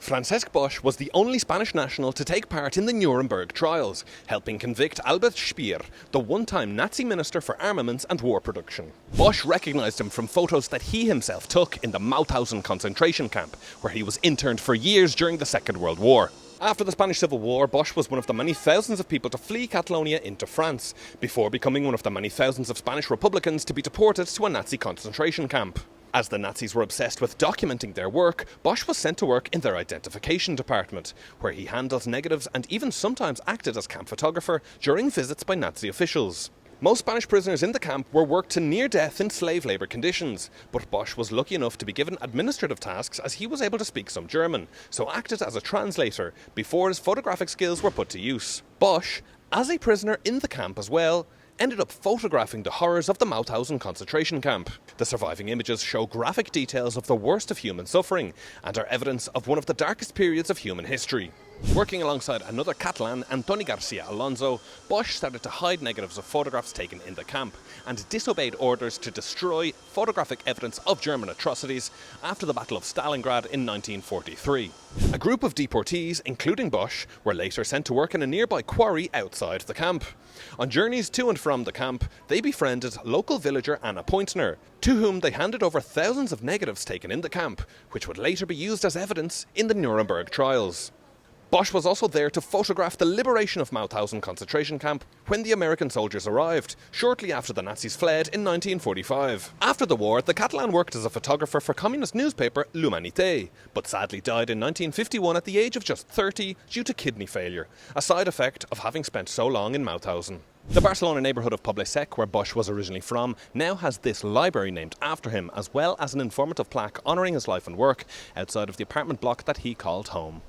Francesc Bosch was the only Spanish national to take part in the Nuremberg trials, helping convict Albert Speer, the one-time Nazi minister for armaments and war production. Bosch recognised him from photos that he himself took in the Mauthausen concentration camp, where he was interned for years during the Second World War. After the Spanish Civil War, Bosch was one of the many thousands of people to flee Catalonia into France, before becoming one of the many thousands of Spanish Republicans to be deported to a Nazi concentration camp. As the Nazis were obsessed with documenting their work, Bosch was sent to work in their identification department, where he handled negatives and even sometimes acted as camp photographer during visits by Nazi officials. Most Spanish prisoners in the camp were worked to near death in slave labour conditions, but Bosch was lucky enough to be given administrative tasks as he was able to speak some German, so acted as a translator before his photographic skills were put to use. Bosch, as a prisoner in the camp as well, ended up photographing the horrors of the Mauthausen concentration camp. The surviving images show graphic details of the worst of human suffering and are evidence of one of the darkest periods of human history. Working alongside another Catalan, Antoni Garcia Alonso, Bosch started to hide negatives of photographs taken in the camp and disobeyed orders to destroy photographic evidence of German atrocities after the Battle of Stalingrad in 1943. A group of deportees, including Bosch, were later sent to work in a nearby quarry outside the camp. On journeys to and from the camp, they befriended local villager Anna Pointner, to whom they handed over thousands of negatives taken in the camp, which would later be used as evidence in the Nuremberg trials. Bosch was also there to photograph the liberation of Mauthausen concentration camp when the American soldiers arrived, shortly after the Nazis fled in 1945. After the war, the Catalan worked as a photographer for communist newspaper L'Humanité, but sadly died in 1951 at the age of just 30 due to kidney failure, a side effect of having spent so long in Mauthausen. The Barcelona neighbourhood of Poble Sec, where Bosch was originally from, now has this library named after him, as well as an informative plaque honouring his life and work outside of the apartment block that he called home.